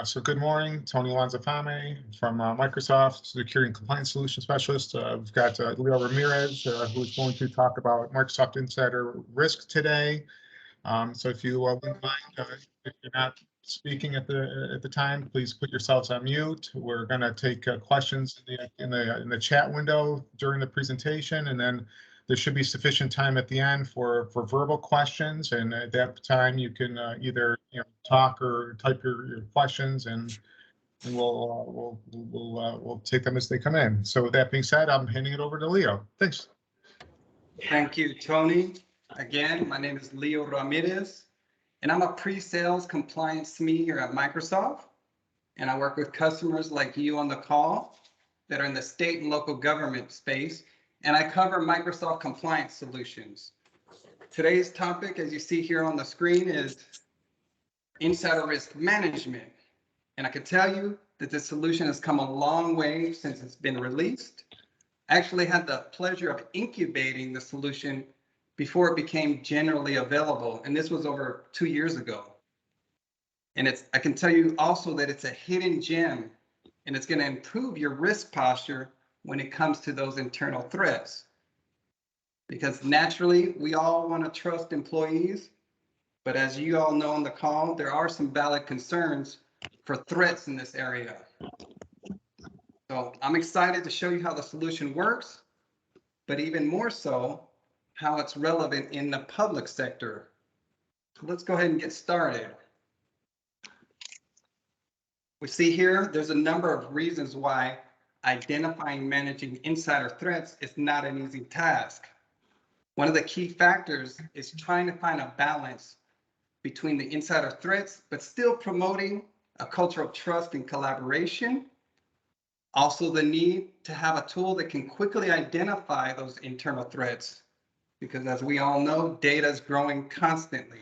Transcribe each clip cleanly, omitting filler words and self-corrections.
So good morning, Tony Lanzafame from Microsoft, Security and Compliance Solution Specialist. We've got Leo Ramirez, who's going to talk about Microsoft Insider Risk today. So if you wouldn't mind, if you're not speaking at the time, please put yourselves on mute. We're going to take questions in the chat window during the presentation, and then there should be sufficient time at the end for verbal questions. And at that time, you can either talk or type your questions, and we'll take them as they come in. So with that being said, I'm handing it over to Leo. Thanks. Thank you, Tony. Again, my name is Leo Ramirez, and I'm a pre-sales compliance SME here at Microsoft. And I work with customers like you on the call that are in the state and local government space. And I cover Microsoft compliance solutions. Today's topic, as you see here on the screen, is insider risk management. And I can tell you that this solution has come a long way since it's been released. I actually had the pleasure of incubating the solution before it became generally available. And this was over 2 years ago. And I can tell you also that it's a hidden gem, and it's going to improve your risk posture when it comes to those internal threats. Because naturally, we all want to trust employees, but as you all know on the call, there are some valid concerns for threats in this area. So I'm excited to show you how the solution works, but even more so, how it's relevant in the public sector. So let's go ahead and get started. We see here, there's a number of reasons why identifying and managing insider threats is not an easy task. One of the key factors is trying to find a balance between the insider threats, but still promoting a culture of trust and collaboration. Also, the need to have a tool that can quickly identify those internal threats, because as we all know, data is growing constantly.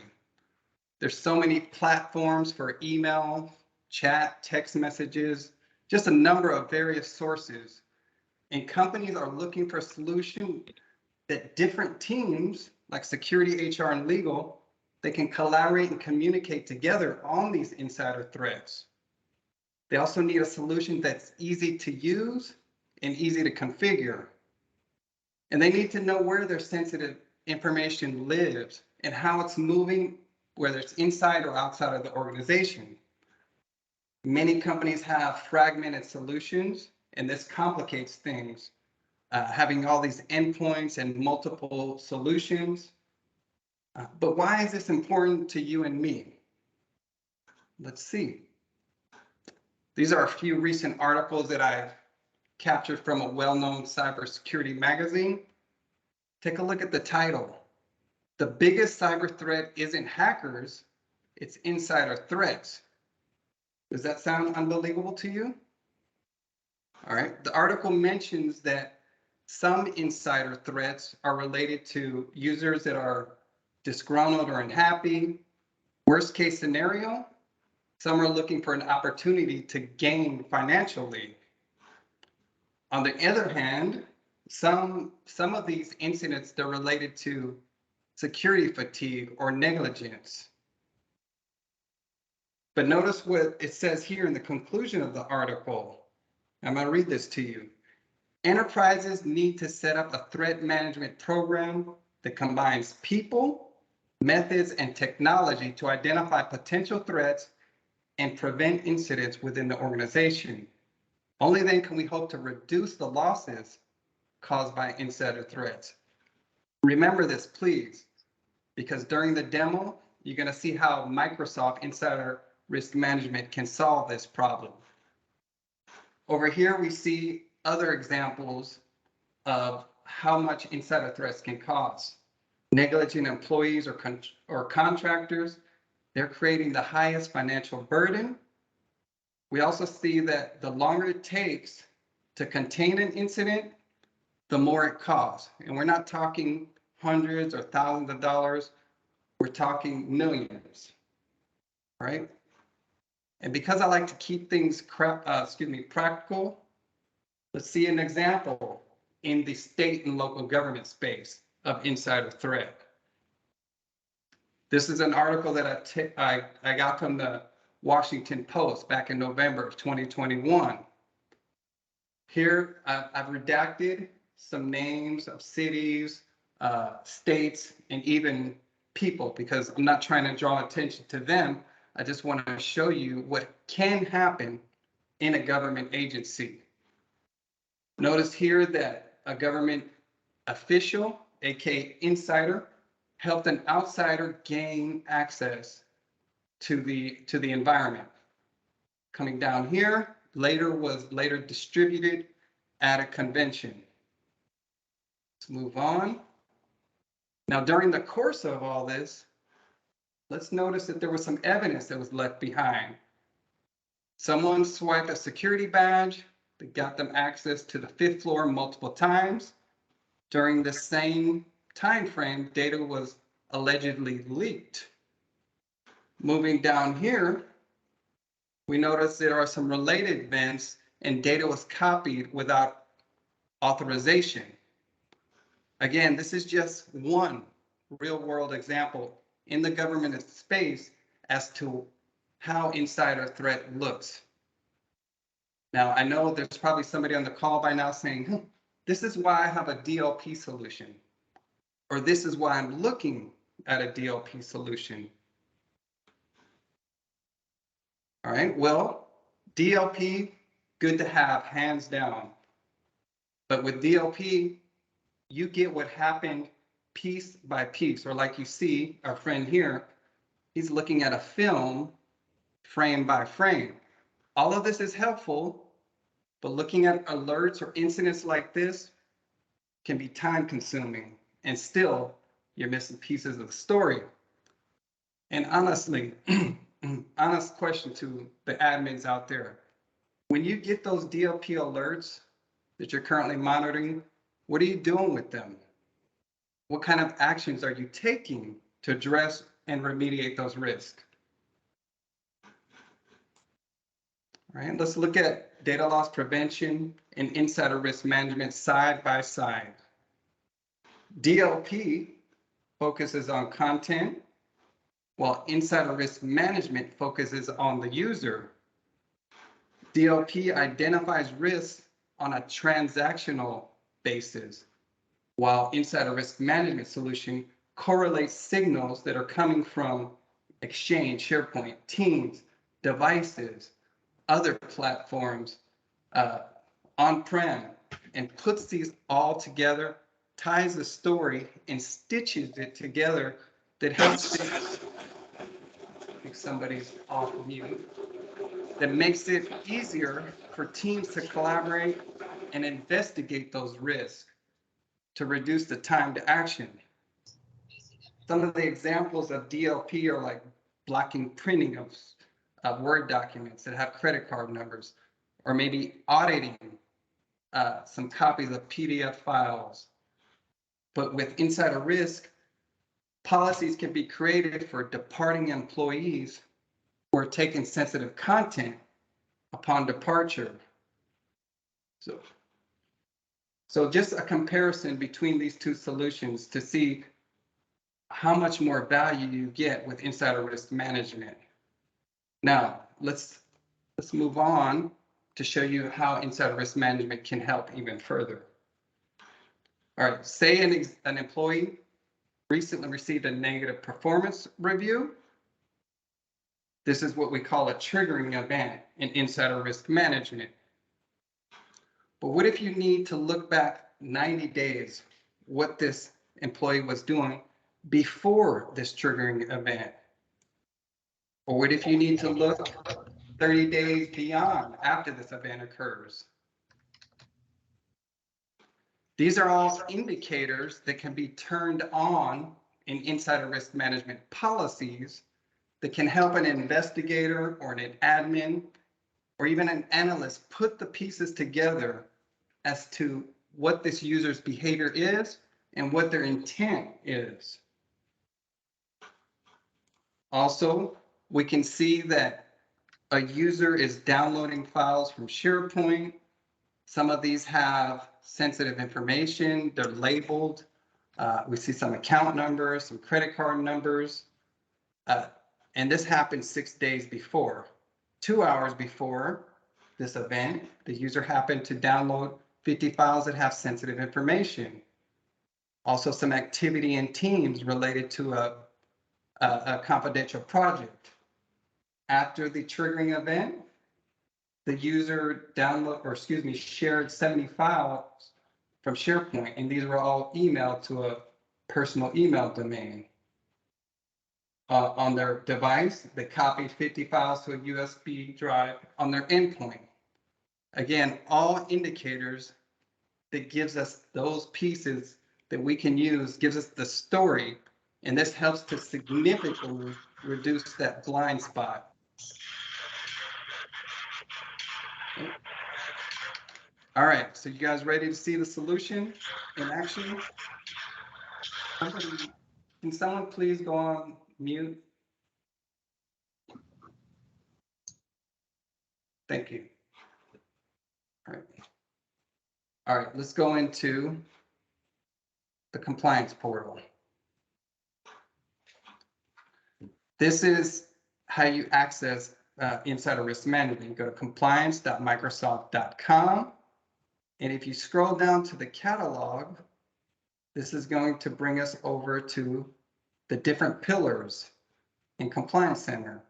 There's so many platforms for email, chat, text messages, just a number of various sources. And companies are looking for a solution that different teams like security, HR, and legal, they can collaborate and communicate together on these insider threats. They also need a solution that's easy to use and easy to configure. And they need to know where their sensitive information lives and how it's moving, whether it's inside or outside of the organization. Many companies have fragmented solutions, and this complicates things, having all these endpoints and multiple solutions. But why is this important to you and me? Let's see. These are a few recent articles that I've captured from a well-known cybersecurity magazine. Take a look at the title. The biggest cyber threat isn't hackers, it's insider threats. Does that sound unbelievable to you? All right, the article mentions that some insider threats are related to users that are disgruntled or unhappy. Worst case scenario, some are looking for an opportunity to gain financially. On the other hand, some of these incidents, they're related to security fatigue or negligence. But notice what it says here in the conclusion of the article. I'm going to read this to you. Enterprises need to set up a threat management program that combines people, methods, and technology to identify potential threats and prevent incidents within the organization. Only then can we hope to reduce the losses caused by insider threats. Remember this, please, because during the demo, you're going to see how Microsoft Insider Risk Management can solve this problem. Over here, we see other examples of how much insider threats can cost. Negligent employees or contractors, they're creating the highest financial burden. We also see that the longer it takes to contain an incident, the more it costs. And we're not talking hundreds or thousands of dollars, we're talking millions, right? And because I like to keep things practical, let's see an example in the state and local government space of insider threat. This is an article that I got from the Washington Post back in November of 2021. Here, I've redacted some names of cities, states, and even people because I'm not trying to draw attention to them. I just want to show you what can happen in a government agency. Notice here that a government official, aka insider, helped an outsider gain access to the environment. Coming down here, was later distributed at a convention. Let's move on. Now, during the course of all this, let's notice that there was some evidence that was left behind. Someone swiped a security badge that got them access to the 5th floor multiple times. During the same time frame, data was allegedly leaked. Moving down here, we notice there are some related events and data was copied without authorization. Again, this is just one real world example in the government space as to how insider threat looks. Now, I know there's probably somebody on the call by now saying, this is why I have a DLP solution, or this is why I'm looking at a DLP solution. All right, well, DLP, good to have, hands down. But with DLP, you get what happened piece by piece, or like you see our friend here, he's looking at a film frame by frame. All of this is helpful, but looking at alerts or incidents like this can be time consuming, and still you're missing pieces of the story. And honestly, honest question to the admins out there. When you get those DLP alerts that you're currently monitoring, what are you doing with them? What kind of actions are you taking to address and remediate those risks? All right, let's look at data loss prevention and insider risk management side by side. DLP focuses on content, while insider risk management focuses on the user. DLP identifies risks on a transactional basis, while insider risk management solution correlates signals that are coming from Exchange, SharePoint, Teams, devices, other platforms, on-prem, and puts these all together, ties the story, and stitches it together that helps it, I think somebody's off mute, that makes it easier for teams to collaborate and investigate those risks to reduce the time to action. Some of the examples of DLP are like blocking printing of Word documents that have credit card numbers, or maybe auditing some copies of PDF files. But with insider risk, policies can be created for departing employees who are taking sensitive content upon departure. So just a comparison between these two solutions to see how much more value you get with insider risk management. Now, let's move on to show you how insider risk management can help even further. All right, say an employee recently received a negative performance review. This is what we call a triggering event in insider risk management. But what if you need to look back 90 days, what this employee was doing before this triggering event? Or what if you need to look 30 days beyond after this event occurs? These are all indicators that can be turned on in insider risk management policies that can help an investigator or an admin or even an analyst put the pieces together as to what this user's behavior is and what their intent is. Also, we can see that a user is downloading files from SharePoint. Some of these have sensitive information, they're labeled. We see some account numbers, some credit card numbers, and this happened 6 days before. 2 hours before this event, the user happened to download 50 files that have sensitive information. Also, some activity in Teams related to a confidential project. After the triggering event, the user shared 70 files from SharePoint, and these were all emailed to a personal email domain. On their device, they copied 50 files to a USB drive on their endpoint. Again, all indicators that gives us those pieces that we can use, gives us the story, and this helps to significantly reduce that blind spot. Okay. All right, so you guys ready to see the solution in action? Can someone please go on mute? Thank you. All right. All right, let's go into the compliance portal. This is how you access Insider Risk Management. You go to compliance.microsoft.com. And if you scroll down to the catalog, this is going to bring us over to the different pillars in Compliance Center.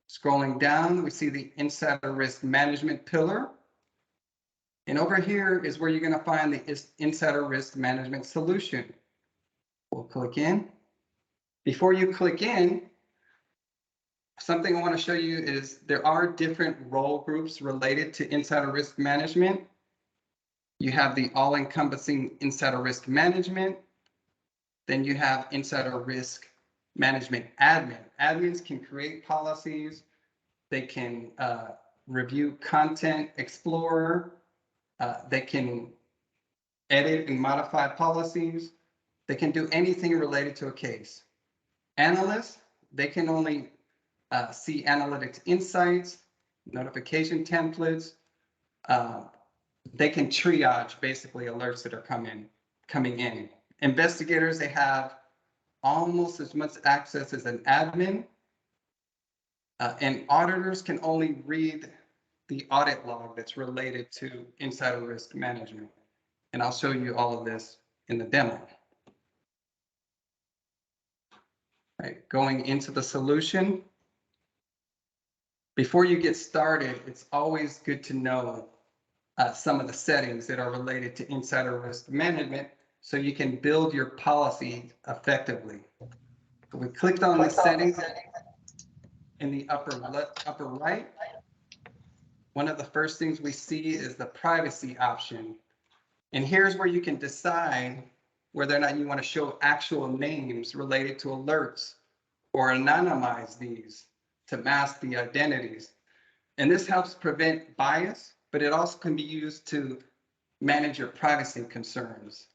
Scrolling down, we see the Insider Risk Management pillar. And over here is where you're going to find the Insider Risk Management solution. We'll click in. Before you click in, something I want to show you is there are different role groups related to Insider Risk Management. You have the all-encompassing Insider Risk Management. Then you have Insider Risk Management Admin. Admins can create policies. They can review Content Explorer. They can edit and modify policies. They can do anything related to a case. Analysts, they can only see analytics insights, notification templates. They can triage basically alerts that are coming in. Investigators, they have almost as much access as an admin. And auditors can only read the audit log that's related to Insider Risk Management. And I'll show you all of this in the demo. Right, going into the solution. Before you get started, it's always good to know some of the settings that are related to Insider Risk Management so you can build your policy effectively. So we clicked on the settings in the upper right. One of the first things we see is the privacy option. And here's where you can decide whether or not you want to show actual names related to alerts or anonymize these to mask the identities. And this helps prevent bias, but it also can be used to manage your privacy concerns.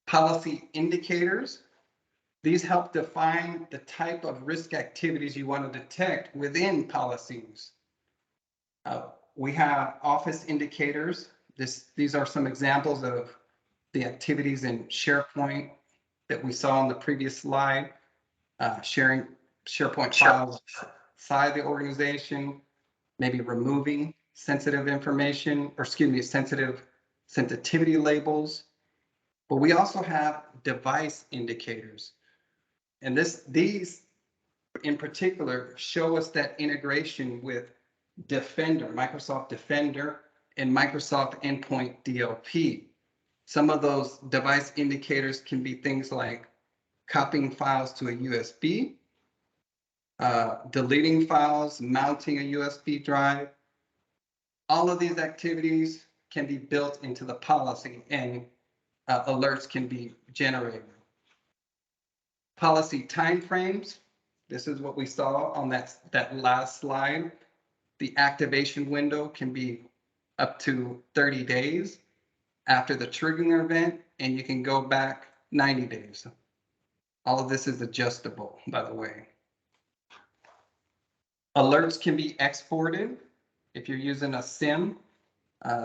Policy indicators. These help define the type of risk activities you want to detect within policies. We have office indicators. These are some examples of the activities in SharePoint that we saw on the previous slide. Sharing SharePoint files outside the organization, maybe removing sensitive information, or excuse me, sensitivity labels. But we also have device indicators. And these in particular show us that integration with Defender, Microsoft Defender, and Microsoft Endpoint DLP. Some of those device indicators can be things like copying files to a USB, deleting files, mounting a USB drive. All of these activities can be built into the policy and alerts can be generated. Policy timeframes. This is what we saw on that last slide. The activation window can be up to 30 days after the triggering event, and you can go back 90 days. All of this is adjustable, by the way. Alerts can be exported. If you're using a SIM,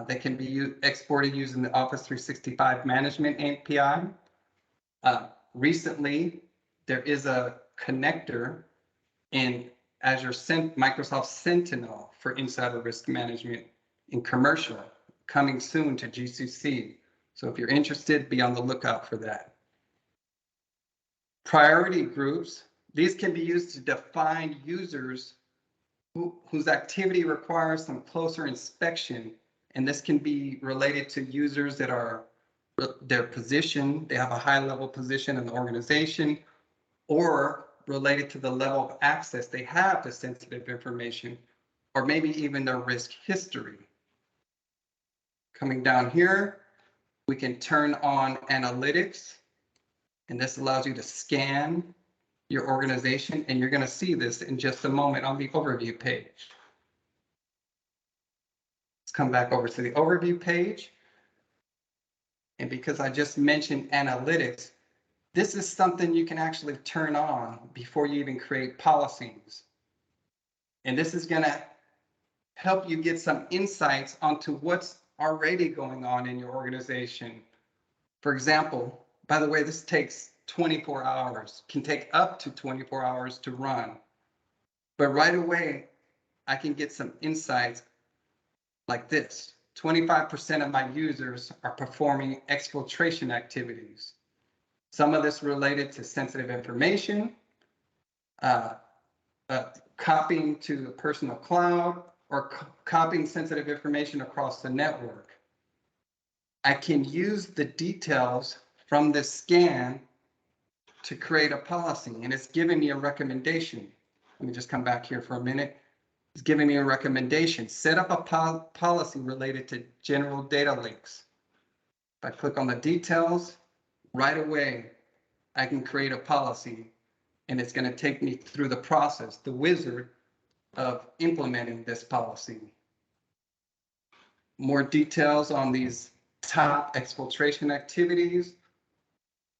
they can be exported using the Office 365 Management API. Recently, there is a connector in Azure Microsoft Sentinel for insider risk management in commercial, coming soon to GCC. So if you're interested, be on the lookout for that. Priority groups, these can be used to define users whose activity requires some closer inspection. And this can be related to users that are their position, they have a high level position in the organization, or related to the level of access they have to sensitive information, or maybe even their risk history. Coming down here, we can turn on analytics, and this allows you to scan your organization, and you're going to see this in just a moment on the overview page. Let's come back over to the overview page. And because I just mentioned analytics, this is something you can actually turn on before you even create policies. And this is going to help you get some insights onto what's already going on in your organization. For example, by the way, this takes 24 hours, can take up to 24 hours to run. But right away, I can get some insights like this. 25% of my users are performing exfiltration activities. Some of this related to sensitive information, copying to the personal cloud, or copying sensitive information across the network. I can use the details from this scan to create a policy, and it's giving me a recommendation. Let me just come back here for a minute. It's giving me a recommendation. Set up a policy related to general data links. If I click on the details, right away, I can create a policy, and it's going to take me through the process, the wizard of implementing this policy. More details on these top exfiltration activities.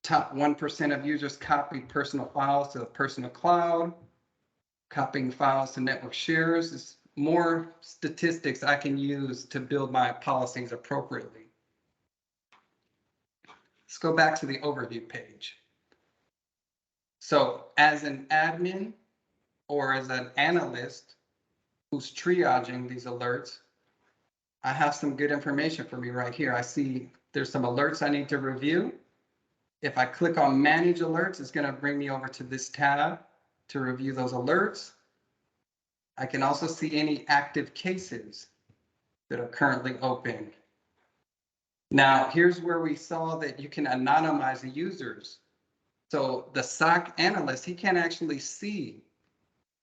Top 1% of users copy personal files to the personal cloud. Copying files to network shares is more statistics I can use to build my policies appropriately. Let's go back to the overview page. So as an admin or as an analyst who's triaging these alerts, I have some good information for me right here. I see there's some alerts I need to review. If I click on Manage Alerts, it's going to bring me over to this tab to review those alerts. I can also see any active cases that are currently open. Now, here's where we saw that you can anonymize the users. So the SOC analyst, he can actually see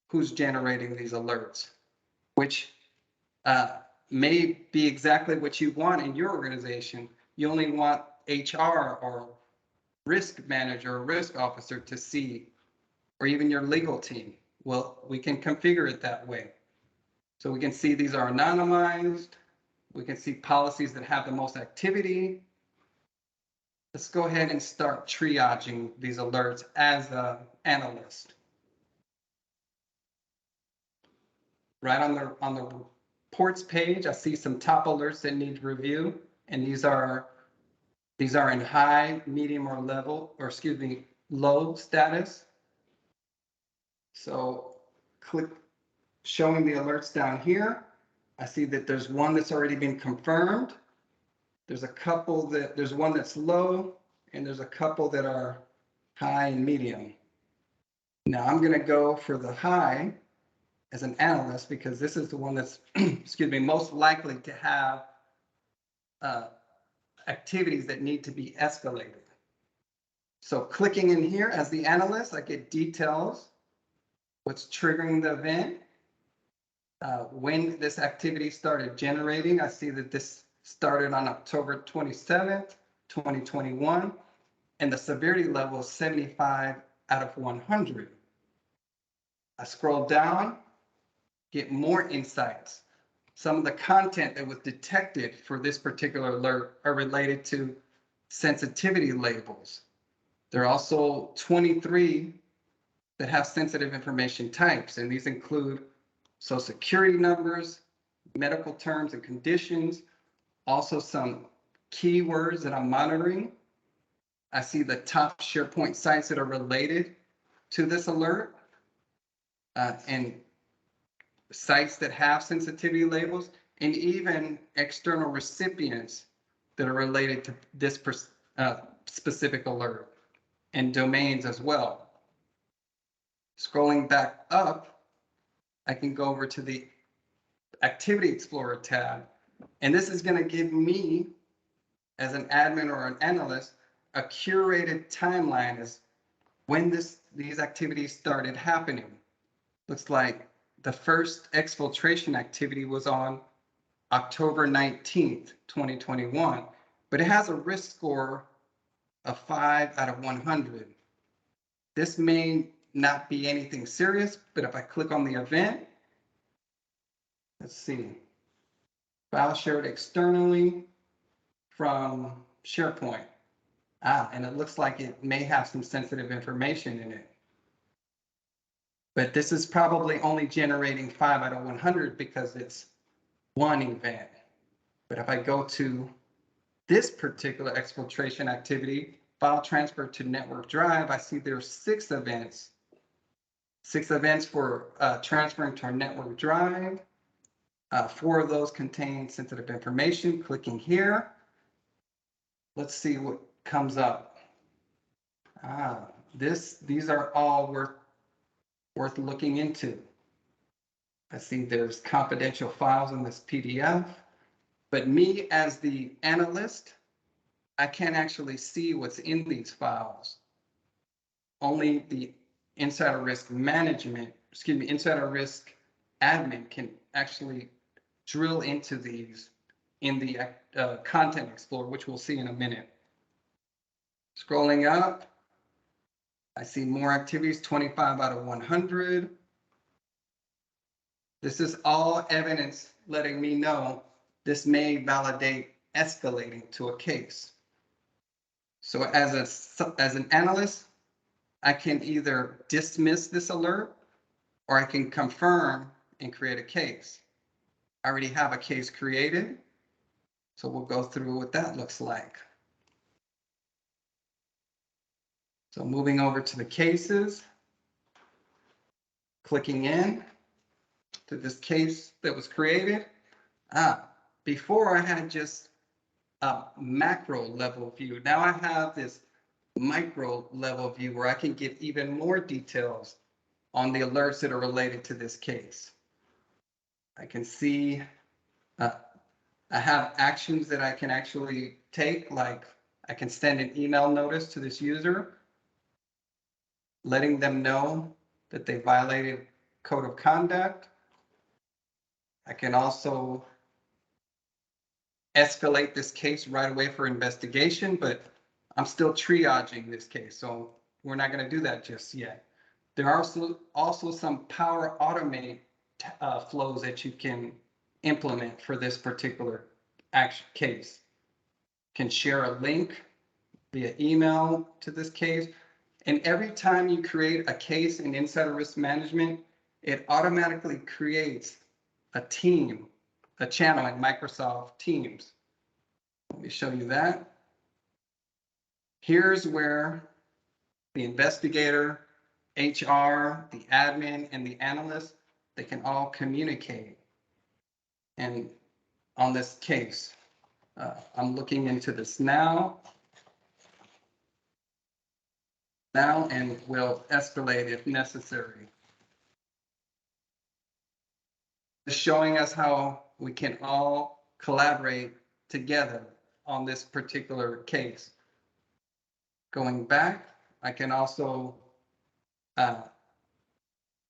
who's generating these alerts, which may be exactly what you want in your organization. You only want HR or risk manager or risk officer to see, or even your legal team. Well, we can configure it that way. So we can see these are anonymized. We can see policies that have the most activity. Let's go ahead and start triaging these alerts as an analyst. Right on the reports page, I see some top alerts that need review, and these are in high, medium, or low status. So click showing the alerts down here. I see that there's one that's already been confirmed. There's one that's low, and there's a couple that are high and medium. Now I'm going to go for the high as an analyst because this is the one that's most likely to have activities that need to be escalated. So clicking in here as the analyst, I get details, what's triggering the event, when this activity started generating. I see that this started on October 27th, 2021, and the severity level is 75 out of 100. I scroll down, get more insights. Some of the content that was detected for this particular alert are related to sensitivity labels. There are also 23 that have sensitive information types, and these include Social Security numbers, medical terms and conditions, also some keywords that I'm monitoring. I see the top SharePoint sites that are related to this alert. and sites that have sensitivity labels, and even external recipients that are related to this specific alert, and domains as well. Scrolling back up, I can go over to the Activity Explorer tab, and this is going to give me, as an admin or an analyst, a curated timeline as when these activities started happening. Looks like the first exfiltration activity was on October 19th, 2021, but it has a risk score of 5 out of 100. This may not be anything serious, but if I click on the event, let's see, file shared externally from SharePoint. And it looks like it may have some sensitive information in it. But this is probably only generating 5 out of 100 because it's one event. But if I go to this particular exfiltration activity, file transfer to network drive, I see there's 6 events. 6 events for transferring to our network drive. 4 of those contain sensitive information. Clicking here, let's see what comes up. These are all worth looking into. I see there's confidential files in this PDF, but me as the analyst, I can't actually see what's in these files. Only the insider risk admin can actually drill into these in the Content Explorer, which we'll see in a minute. Scrolling up, I see more activities, 25 out of 100. This is all evidence letting me know this may validate escalating to a case. So as an analyst, I can either dismiss this alert or I can confirm and create a case. I already have a case created, so we'll go through what that looks like. So moving over to the cases, clicking in to this case that was created. Before I had just a macro level view. Now I have this micro level view where I can get even more details on the alerts that are related to this case. I can see I have actions that I can actually take, like I can send an email notice to this user, letting them know that they violated code of conduct. I can also escalate this case right away for investigation, but I'm still triaging this case, so we're not going to do that just yet. There are also some Power Automate flows that you can implement for this particular action case. You can share a link via email to this case, and every time you create a case in Insider Risk Management, it automatically creates a team, a channel in Microsoft Teams. Let me show you that. Here's where the investigator, HR, the admin, and the analyst, they can all communicate. And on this case, I'm looking into this now, and will escalate if necessary. Showing us how we can all collaborate together on this particular case. Going back, I can also,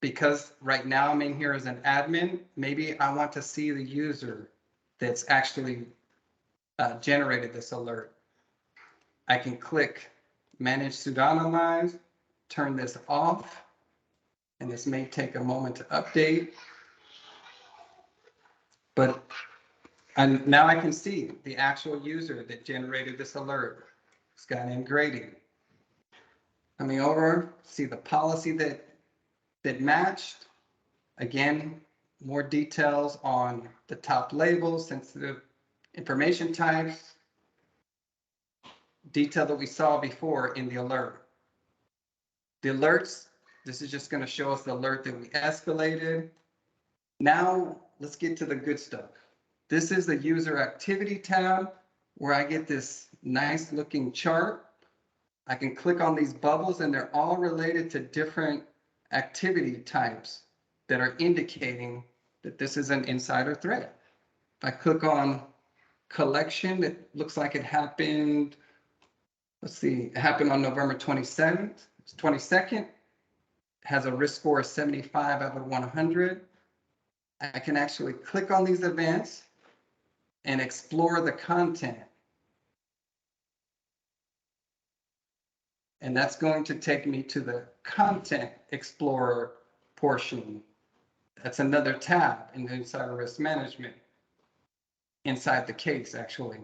because right now I'm in here as an admin, maybe I want to see the user that's actually generated this alert. I can click Manage Pseudonymize, turn this off, and this may take a moment to update. But now I can see the actual user that generated this alert. This guy named Grady. Coming over, see the policy that matched. Again, more details on the top labels, sensitive information types, detail that we saw before in the alert. The alerts This is just going to show us the alert that we escalated. Now let's get to the good stuff. This is the user activity tab where I get this nice looking chart. I can click on these bubbles and they're all related to different activity types that are indicating that this is an insider threat. If I click on collection, it looks like it happened, let's see, it happened on November 22nd. It has a risk score of 75 out of 100. I can actually click on these events and explore the content. And that's going to take me to the Content Explorer portion. That's another tab in the Insider Risk Management, inside the case, actually.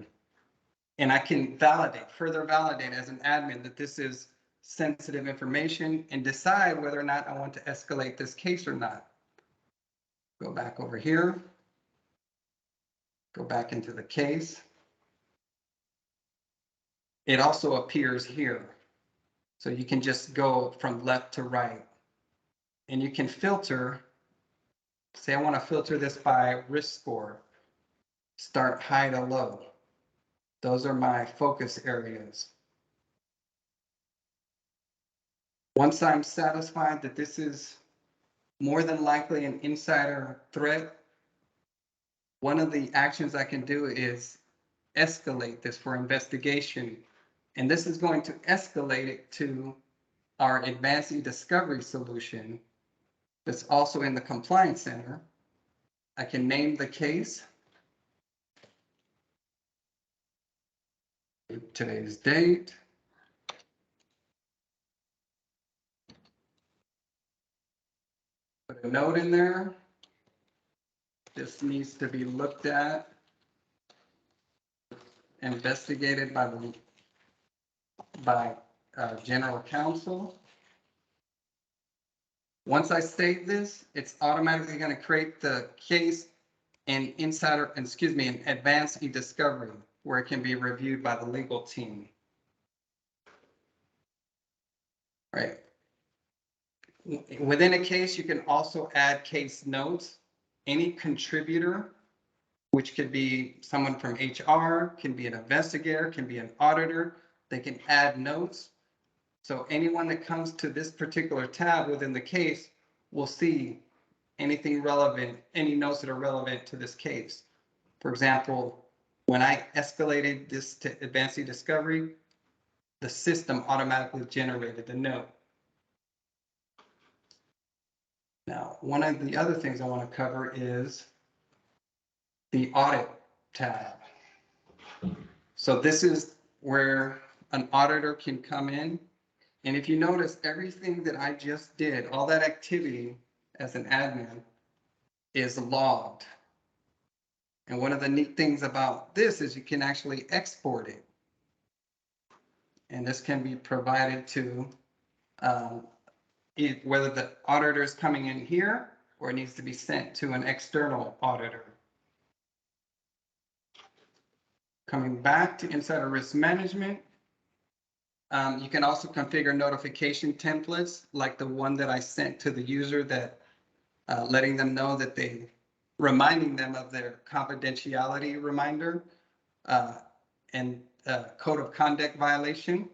And I can further validate as an admin that this is sensitive information and decide whether or not I want to escalate this case or not. Go back over here. Go back into the case. It also appears here. So you can just go from left to right. And you can filter. Say I want to filter this by risk score. Start high to low. Those are my focus areas. Once I'm satisfied that this is more than likely an insider threat, one of the actions I can do is escalate this for investigation. And this is going to escalate it to our advanced e-discovery solution that's also in the Compliance Center. I can name the case. Today's date. Put a note in there. This needs to be looked at, investigated by General Counsel. Once I state this, it's automatically going to create the case in an advanced e-discovery where it can be reviewed by the legal team. Right. Within a case, you can also add case notes. Any contributor, which could be someone from HR, can be an investigator, can be an auditor, they can add notes. So anyone that comes to this particular tab within the case will see anything relevant, any notes that are relevant to this case. For example, when I escalated this to advanced e-discovery, the system automatically generated the note. Now, one of the other things I want to cover is the audit tab. So this is where an auditor can come in. And if you notice, everything that I just did, all that activity as an admin is logged. And one of the neat things about this is you can actually export it. And this can be provided to whether the auditor is coming in here or it needs to be sent to an external auditor. Coming back to Insider Risk Management, you can also configure notification templates like the one that I sent to the user, that letting them know that reminding them of their confidentiality reminder and code of conduct violation.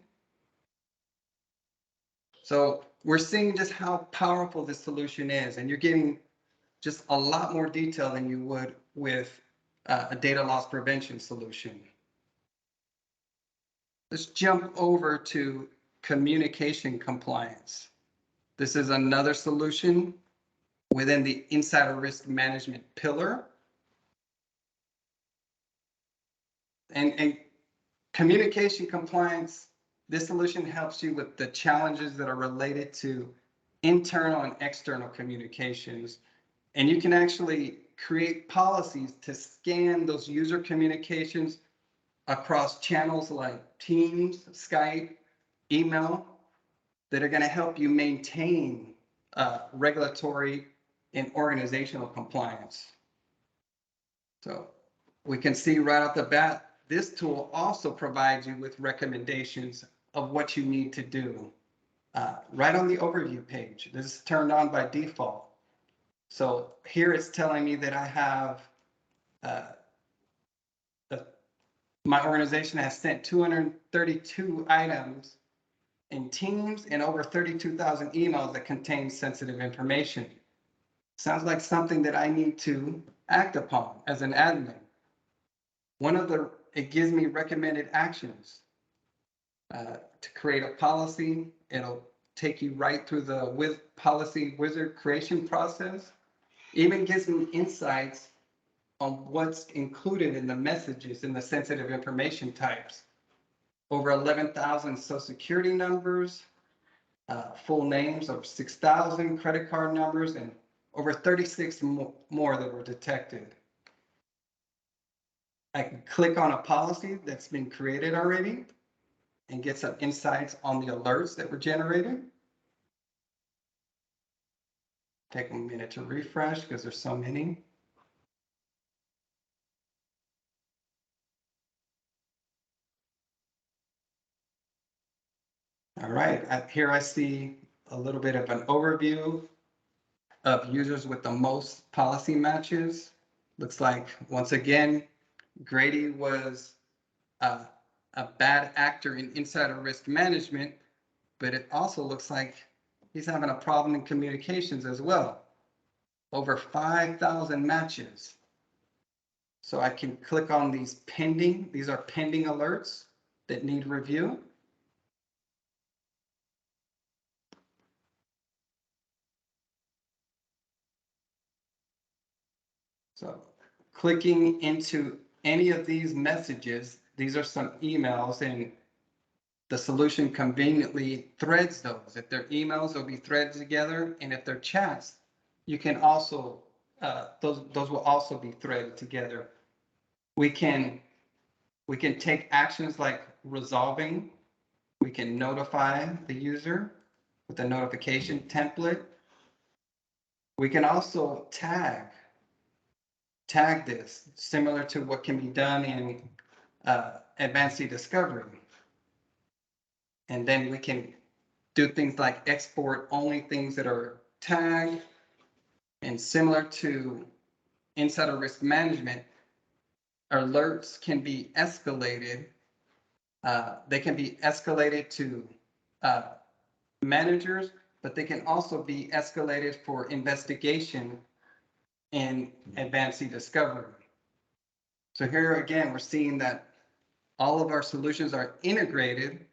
So we're seeing just how powerful this solution is, and you're getting just a lot more detail than you would with a data loss prevention solution. Let's jump over to communication compliance. This is another solution within the Insider Risk Management pillar. And communication compliance, this solution helps you with the challenges that are related to internal and external communications. And you can actually create policies to scan those user communications across channels like Teams, Skype, email, that are going to help you maintain regulatory and organizational compliance. So we can see right off the bat, this tool also provides you with recommendations of what you need to do. right on the overview page. This is turned on by default. So here it's telling me that I have, my organization has sent 232 items in Teams and over 32,000 emails that contain sensitive information. Sounds like something that I need to act upon as an admin. It gives me recommended actions. To create a policy, it'll take you right through the policy wizard creation process. Even gives me insights on what's included in the messages and the sensitive information types. Over 11,000 social security numbers, full names of 6,000 credit card numbers, and over 36 more that were detected. I can click on a policy that's been created already and get some insights on the alerts that were generated. Take a minute to refresh because there's so many. All right, here I see a little bit of an overview of users with the most policy matches. Looks like, once again, Grady was a bad actor in insider risk management, but it also looks like he's having a problem in communications as well. Over 5,000 matches. So I can click on these pending. These are pending alerts that need review. So clicking into any of these messages, these are some emails, and the solution conveniently threads those. If they're emails, they'll be threaded together, and if they're chats, you can also, those will also be threaded together. We can take actions like resolving. We can notify the user with a notification template. We can also tag this, similar to what can be done in advanced discovery. And then we can do things like export only things that are tagged. And similar to insider risk management, alerts can be escalated. They can be escalated to managers, but they can also be escalated for investigation in advanced discovery. So here again, we're seeing that all of our solutions are integrated,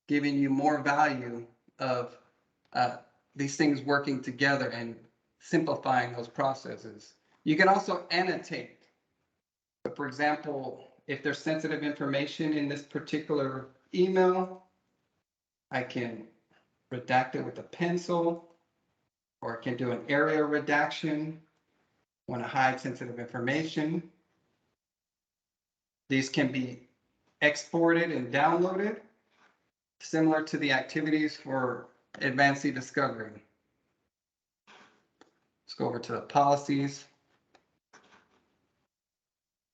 giving you more value of these things working together and simplifying those processes. You can also annotate. So for example, if there's sensitive information in this particular email, I can redact it with a pencil, or I can do an area redaction. Want to hide sensitive information. These can be exported and downloaded, similar to the activities for advanced discovery. Let's go over to the policies.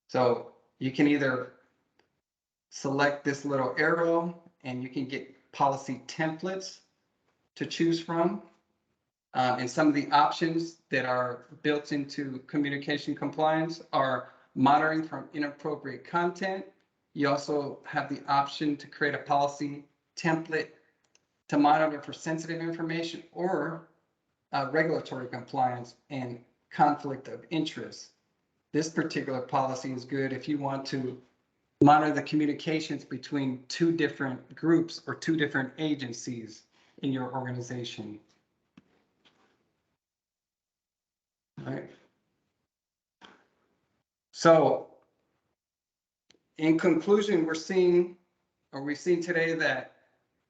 So you can either select this little arrow and you can get policy templates to choose from. And some of the options that are built into communication compliance are monitoring from inappropriate content. You also have the option to create a policy template to monitor for sensitive information or regulatory compliance and conflict of interest. This particular policy is good if you want to monitor the communications between two different groups or two different agencies in your organization. All right. So in conclusion, we've seen today that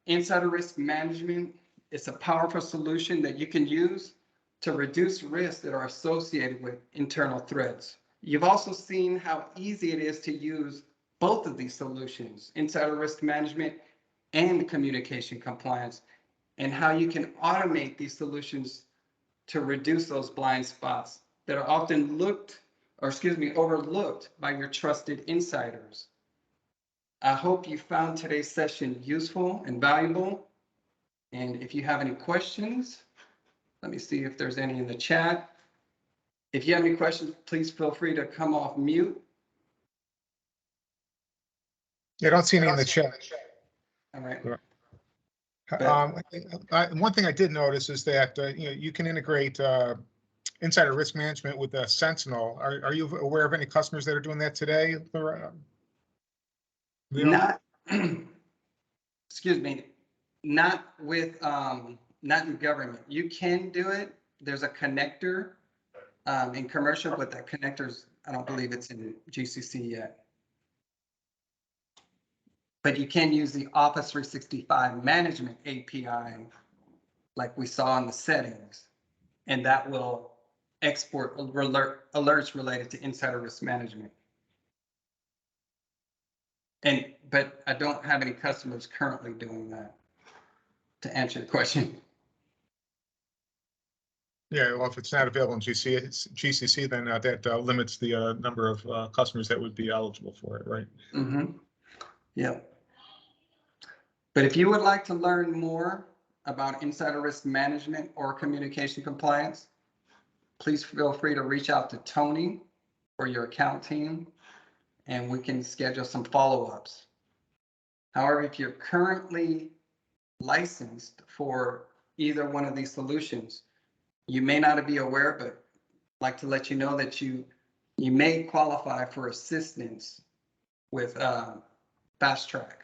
insider risk management is a powerful solution that you can use to reduce risks that are associated with internal threats. You've also seen how easy it is to use both of these solutions, insider risk management and communication compliance, and how you can automate these solutions to reduce those blind spots that are often overlooked by your trusted insiders. I hope you found today's session useful and valuable. And if you have any questions, let me see if there's any in the chat. If you have any questions, please feel free to come off mute. Yeah, I don't see any in the chat. All right. One thing I did notice is that, you can integrate insider risk management with Sentinel. Are you aware of any customers that are doing that today? Leo? Not, excuse me, not with, not in government. You can do it. There's a connector in commercial, but that connector's, I don't believe it's in GCC yet. But you can use the Office 365 management API like we saw in the settings, and that will export alerts related to insider risk management. But I don't have any customers currently doing that, to answer your question. Yeah, well, if it's not available in GCC, then that limits the number of customers that would be eligible for it, right? Mm-hmm. Yeah. But if you would like to learn more about insider risk management or communication compliance, please feel free to reach out to Tony or your account team, and we can schedule some follow-ups. However, if you're currently licensed for either one of these solutions, you may not be aware, but I'd like to let you know that you may qualify for assistance with Fast Track.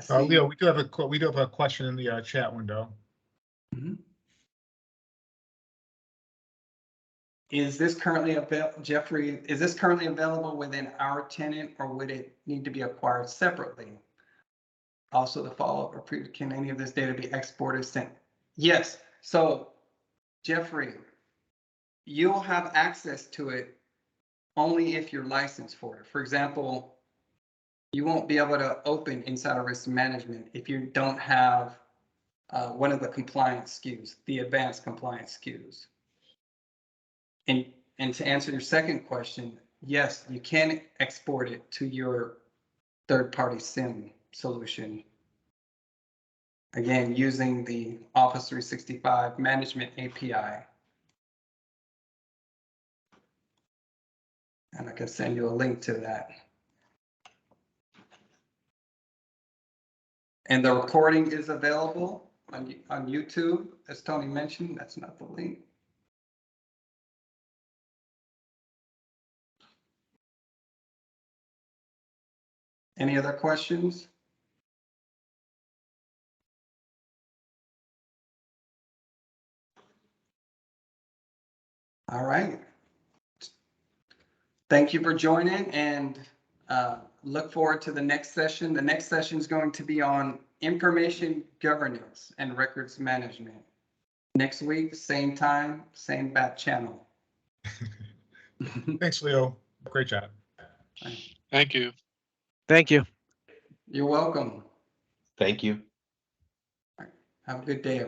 Leo, we do have a question in the chat window. Mm-hmm. Is this currently available, Jeffrey? Is this currently available within our tenant, or would it need to be acquired separately? Also, the follow-up, or can any of this data be exported, sent? Yes. So, Jeffrey, you'll have access to it only if you're licensed for it. For example, you won't be able to open insider risk management if you don't have one of the compliance SKUs, the advanced compliance SKUs. And to answer your second question, yes, you can export it to your third-party SIM solution. Again, using the Office 365 management API. And I can send you a link to that. And the recording is available on YouTube, as Tony mentioned. That's not the link. Any other questions? All right. Thank you for joining, and look forward to the next session. The next session is going to be on information governance and records management. Next week, same time, same back channel. Thanks, Leo. Great job. Thank you. Thank you. You're welcome. Thank you. Have a good day, everyone.